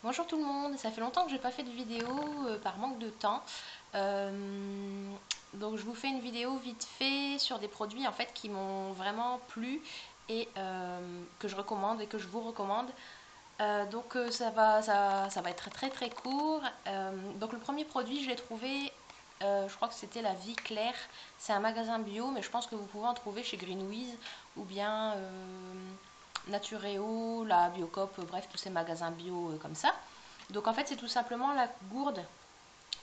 Bonjour tout le monde, ça fait longtemps que j'ai pas fait de vidéo par manque de temps. Euh, donc je vous fais une vidéo vite fait sur des produits en fait qui m'ont vraiment plu et que je recommande et que je vous recommande. Ça va être très très court. Donc le premier produit je l'ai trouvé, je crois que c'était la Vie Claire. C'est un magasin bio, mais je pense que vous pouvez en trouver chez Greenwiz ou bien Natureo, la Biocop, bref tous ces magasins bio comme ça. Donc en fait c'est tout simplement la gourde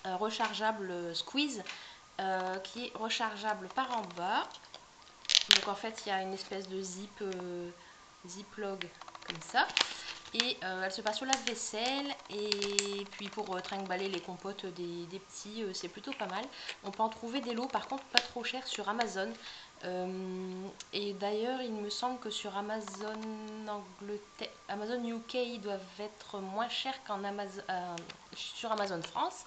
rechargeable Squeeze qui est rechargeable par en bas. Donc en fait il y a une espèce de ziploc comme ça. Et elle se passe au lave-vaisselle et puis pour trimballer les compotes des petits, c'est plutôt pas mal. On peut en trouver des lots par contre pas trop chers sur Amazon. Et d'ailleurs, il me semble que sur Amazon Angleterre, Amazon UK, ils doivent être moins chers qu'en Amazon, sur Amazon France,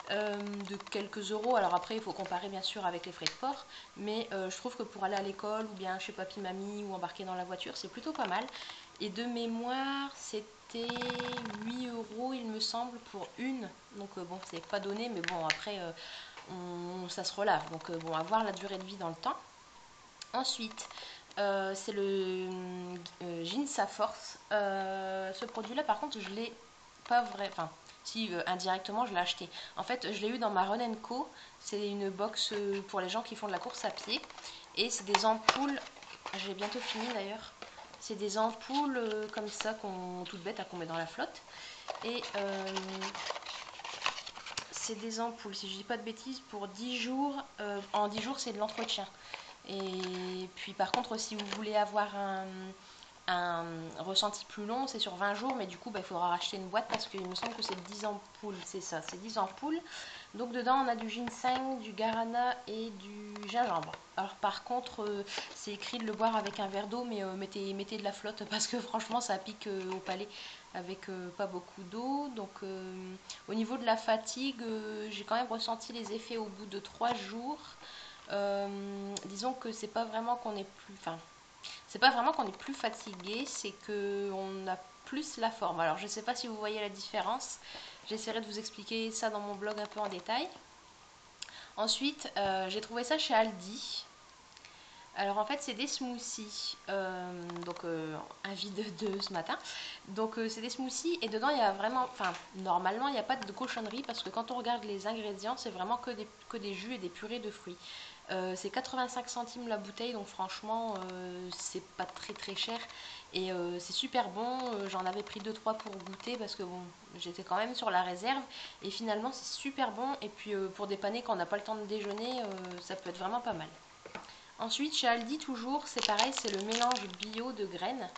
de quelques euros. Alors après, il faut comparer bien sûr avec les frais de port, mais je trouve que pour aller à l'école ou bien chez papy mamie ou embarquer dans la voiture, c'est plutôt pas mal. Et de mémoire, c'était 8 euros, il me semble, pour une. Donc bon, c'est pas donné, mais bon, après, ça se relave. Donc bon, à voir la durée de vie dans le temps. Ensuite, c'est le Ginsa Force. Ce produit-là, par contre, je l'ai pas vrai. Enfin, si indirectement, je l'ai acheté. En fait, je l'ai eu dans ma Run Co. C'est une box pour les gens qui font de la course à pied. Et c'est des ampoules. J'ai bientôt fini d'ailleurs. C'est des ampoules comme ça, toutes bêtes, qu'on met dans la flotte. Et c'est des ampoules, si je dis pas de bêtises, pour 10 jours. En 10 jours, c'est de l'entretien. Et puis par contre, si vous voulez avoir un ressenti plus long, c'est sur 20 jours, mais du coup, il faudra racheter une boîte parce qu'il me semble que c'est 10 ampoules, c'est ça, c'est 10 ampoules. Donc dedans, on a du ginseng, du guarana et du gingembre. Alors par contre, c'est écrit de le boire avec un verre d'eau, mais mettez de la flotte parce que franchement, ça pique au palais avec pas beaucoup d'eau. Donc au niveau de la fatigue, j'ai quand même ressenti les effets au bout de 3 jours. Disons que c'est pas vraiment qu'on est plus, enfin, c'est pas vraiment qu'on est plus fatigué, c'est que on a plus la forme. Alors je sais pas si vous voyez la différence. J'essaierai de vous expliquer ça dans mon blog un peu en détail. Ensuite, j'ai trouvé ça chez Aldi. Alors en fait c'est des smoothies, donc un vide de ce matin. Donc c'est des smoothies et dedans il y a vraiment, enfin normalement il n'y a pas de cochonnerie parce que quand on regarde les ingrédients c'est vraiment que des jus et des purées de fruits. C'est 85 centimes la bouteille donc franchement c'est pas très très cher et c'est super bon. J'en avais pris deux trois pour goûter parce que bon j'étais quand même sur la réserve et finalement c'est super bon et puis pour dépanner quand on n'a pas le temps de déjeuner ça peut être vraiment pas mal. Ensuite, chez Aldi, toujours, c'est pareil, c'est le mélange bio de graines.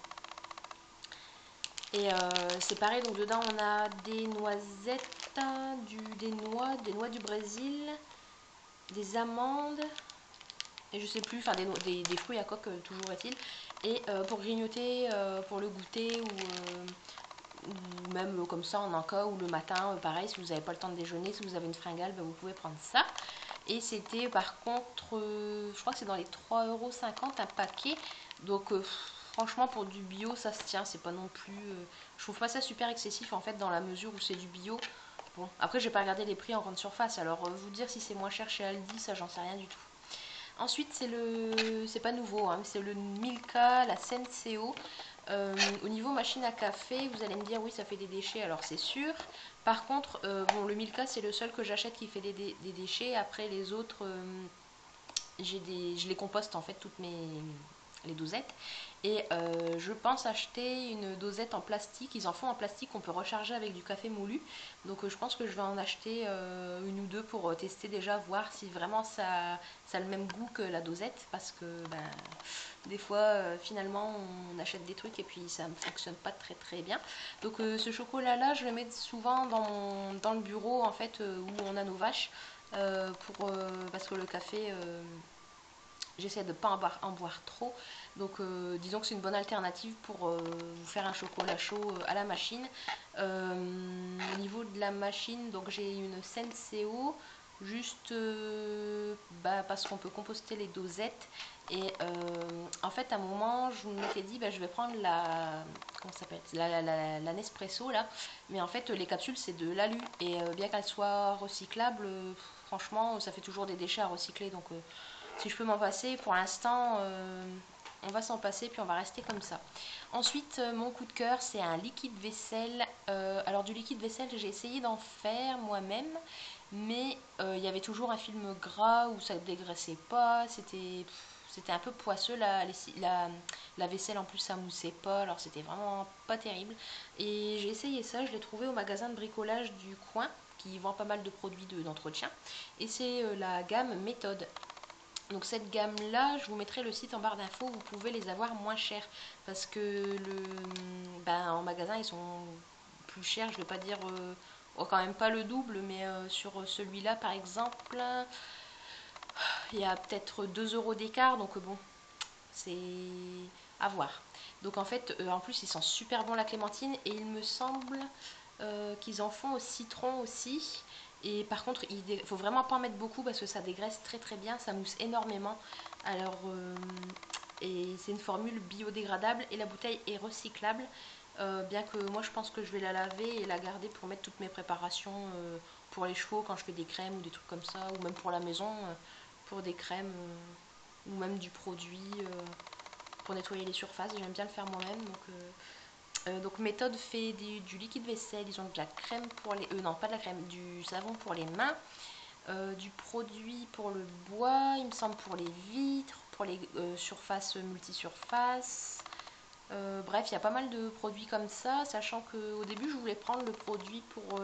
Et c'est pareil, donc dedans, on a des noisettes, des noix du Brésil, des amandes, et je sais plus, enfin des fruits à coque, toujours est-il. Et pour grignoter, pour le goûter, ou même comme ça en un cas, ou le matin, pareil, si vous n'avez pas le temps de déjeuner, si vous avez une fringale, vous pouvez prendre ça. Et c'était par contre, je crois que c'est dans les 3,50 € un paquet. Donc franchement pour du bio ça se tient, c'est pas non plus... je trouve pas ça super excessif en fait dans la mesure où c'est du bio. Bon, après j'ai pas regardé les prix en grande surface, alors vous dire si c'est moins cher chez Aldi, ça j'en sais rien du tout. Ensuite c'est le... c'est pas nouveau, hein, c'est le Milka, la Senseo. Au niveau machine à café, vous allez me dire oui ça fait des déchets, alors c'est sûr. Par contre, bon, le Milka c'est le seul que j'achète qui fait des déchets. Après les autres, je les composte en fait toutes les dosettes. Et je pense acheter une dosette en plastique. Ils en font en plastique qu'on peut recharger avec du café moulu. Donc je pense que je vais en acheter une ou deux pour tester déjà, voir si vraiment ça a le même goût que la dosette. Parce que des fois finalement on achète des trucs et puis ça ne fonctionne pas très très bien. Donc ce chocolat là je le mets souvent dans le bureau en fait où on a nos vaches. Parce que le café, j'essaie de ne pas en boire trop. Donc disons que c'est une bonne alternative pour vous faire un chocolat chaud à la machine. Au niveau de la machine, donc j'ai une Senseo. juste parce qu'on peut composter les dosettes. Et en fait, à un moment, je m'étais dit, je vais prendre la, comment ça s'appelle, la Nespresso là. Mais en fait, les capsules, c'est de l'alu. Et bien qu'elles soient recyclables, franchement, ça fait toujours des déchets à recycler. Donc, si je peux m'en passer, pour l'instant, on va s'en passer, puis on va rester comme ça. Ensuite, mon coup de cœur, c'est un liquide vaisselle. Alors, du liquide vaisselle, j'ai essayé d'en faire moi-même. Mais il y avait toujours un film gras où ça ne dégraissait pas. C'était un peu poisseux, la vaisselle en plus ça moussait pas, alors c'était vraiment pas terrible. Et j'ai essayé ça, je l'ai trouvé au magasin de bricolage du coin qui vend pas mal de produits d'entretien. Et c'est la gamme Méthode. Donc cette gamme là, je vous mettrai le site en barre d'infos, vous pouvez les avoir moins chers. Parce que en magasin ils sont plus chers, je vais pas dire quand même pas le double, mais sur celui-là par exemple, il y a peut-être 2 euros d'écart, donc bon, c'est à voir. Donc en fait, en plus, ils sentent super bon la clémentine et il me semble qu'ils en font au citron aussi. Et par contre, il faut vraiment pas en mettre beaucoup parce que ça dégraisse très très bien, ça mousse énormément. Alors, et c'est une formule biodégradable et la bouteille est recyclable. Bien que moi je pense que je vais la laver et la garder pour mettre toutes mes préparations pour les chevaux quand je fais des crèmes ou des trucs comme ça, ou même pour la maison pour des crèmes ou même du produit pour nettoyer les surfaces. J'aime bien le faire moi-même. Donc Méthode fait du liquide vaisselle, ils ont de la crème pour les... non, pas de la crème, du savon pour les mains, du produit pour le bois, il me semble pour les vitres, pour les surfaces multisurfaces. Bref, il y a pas mal de produits comme ça, sachant qu'au début je voulais prendre le produit pour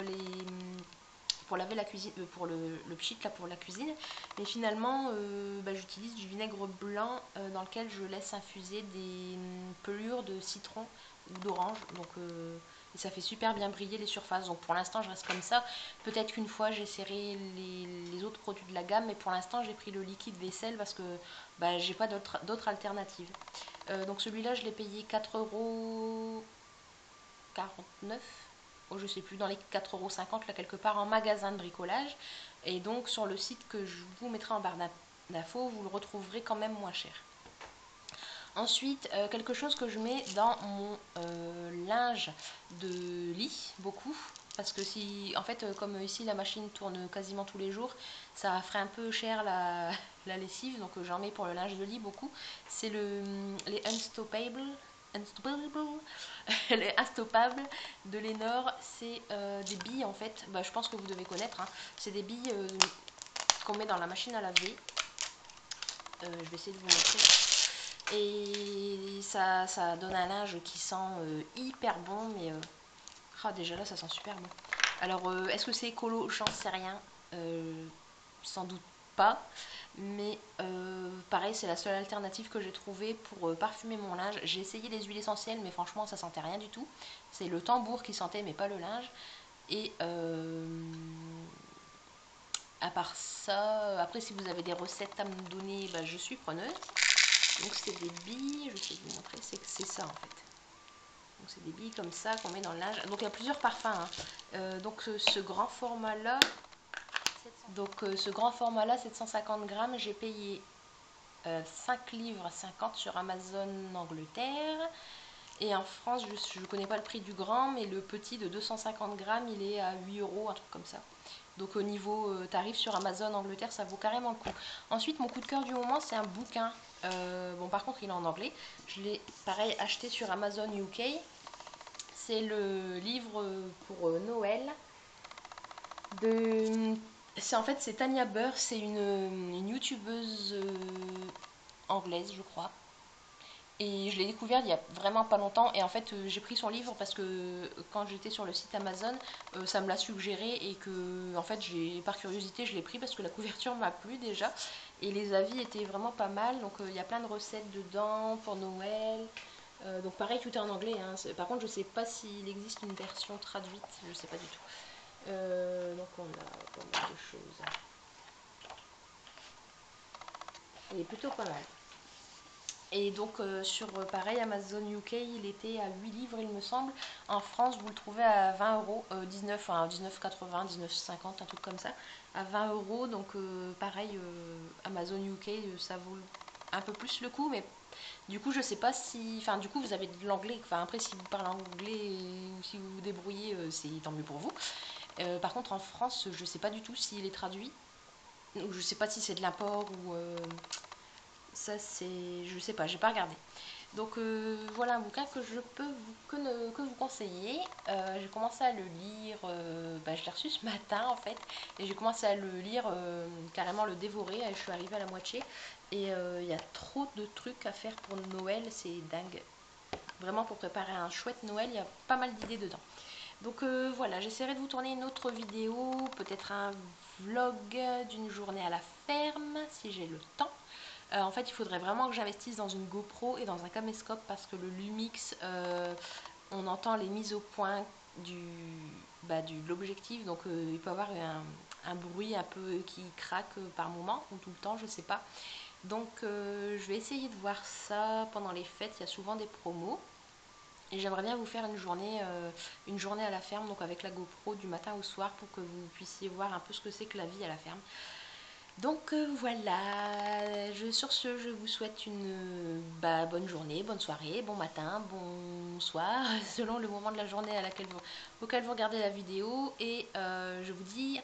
laver la cuisine, pour le pchit là pour la cuisine, mais finalement j'utilise du vinaigre blanc dans lequel je laisse infuser des pelures de citron ou d'orange, donc et ça fait super bien briller les surfaces. Donc pour l'instant je reste comme ça, peut-être qu'une fois j'essaierai les autres produits de la gamme, mais pour l'instant j'ai pris le liquide vaisselle parce que j'ai pas d'autres alternatives. Donc celui-là je l'ai payé 4,49 €. Oh, je sais plus, dans les 4,50 € là quelque part en magasin de bricolage. Et donc sur le site que je vous mettrai en barre d'infos, vous le retrouverez quand même moins cher. Ensuite, quelque chose que je mets dans mon linge de lit, beaucoup. Parce que si, en fait, comme ici la machine tourne quasiment tous les jours, ça ferait un peu cher la lessive, donc j'en mets pour le linge de lit beaucoup. C'est les les Unstoppables de Lénore. C'est des billes en fait, je pense que vous devez connaître, hein. C'est des billes qu'on met dans la machine à laver. Je vais essayer de vous montrer. Et ça donne un linge qui sent hyper bon, mais déjà là ça sent super bon. Alors est-ce que c'est écolo? J'en sais rien, sans doute pas, mais pareil, c'est la seule alternative que j'ai trouvée pour parfumer mon linge. J'ai essayé les huiles essentielles, mais franchement ça sentait rien du tout. C'est le tambour qui sentait, mais pas le linge. Et à part ça, après si vous avez des recettes à me donner, je suis preneuse. Donc c'est des billes, je vais essayer de vous montrer, c'est ça en fait. Donc c'est des billes comme ça qu'on met dans le linge. Donc il y a plusieurs parfums, hein. Donc ce grand format là, 750 grammes, j'ai payé 5 livres 50 sur Amazon Angleterre. Et en France, je ne connais pas le prix du grand, mais le petit de 250 grammes, il est à 8 €, un truc comme ça. Donc au niveau tarif sur Amazon Angleterre, ça vaut carrément le coup. Ensuite, mon coup de cœur du moment, c'est un bouquin. Bon, par contre, il est en anglais. Je l'ai, pareil, acheté sur Amazon UK. C'est le livre pour Noël. En fait, c'est Tanya Burr. C'est une youtubeuse anglaise, je crois. Et je l'ai découvert il y a vraiment pas longtemps. Et en fait, j'ai pris son livre parce que quand j'étais sur le site Amazon, ça me l'a suggéré. Et que, en fait, par curiosité, je l'ai pris parce que la couverture m'a plu déjà. Et les avis étaient vraiment pas mal. Donc, il y a plein de recettes dedans pour Noël. Donc, pareil, tout est en anglais, hein. Par contre, je sais pas s'il existe une version traduite. Je sais pas du tout. Donc, on a pas mal de choses. Il est plutôt pas mal. Et donc sur pareil Amazon UK il était à 8 livres il me semble. En France vous le trouvez à 20 euros, 19, enfin 19,80, 19,50 un truc comme ça, à 20 euros. Donc pareil Amazon UK ça vaut un peu plus le coup, mais du coup je sais pas si, enfin du coup vous avez de l'anglais, enfin après si vous parlez anglais ou si vous vous débrouillez c'est tant mieux pour vous. Par contre en France je sais pas du tout s'il est traduit, ou je sais pas si c'est de l'import ou ça c'est, je sais pas, j'ai pas regardé. Donc voilà un bouquin que je peux que vous conseiller. J'ai commencé à le lire, je l'ai reçu ce matin en fait, et j'ai commencé à le lire, carrément le dévorer. Je suis arrivée à la moitié et il y a trop de trucs à faire pour Noël, c'est dingue. Vraiment pour préparer un chouette Noël, il y a pas mal d'idées dedans. Donc voilà, j'essaierai de vous tourner une autre vidéo, peut-être un vlog d'une journée à la ferme si j'ai le temps. En fait, il faudrait vraiment que j'investisse dans une GoPro et dans un caméscope parce que le Lumix, on entend les mises au point de l'objectif, donc il peut y avoir un bruit un peu qui craque par moment ou tout le temps, je sais pas. Donc je vais essayer de voir ça pendant les fêtes, il y a souvent des promos. Et j'aimerais bien vous faire une journée à la ferme, donc avec la GoPro du matin au soir pour que vous puissiez voir un peu ce que c'est que la vie à la ferme. Donc voilà, sur ce, je vous souhaite une bonne journée, bonne soirée, bon matin, bonsoir, selon le moment de la journée auquel vous regardez la vidéo. Et je vous dis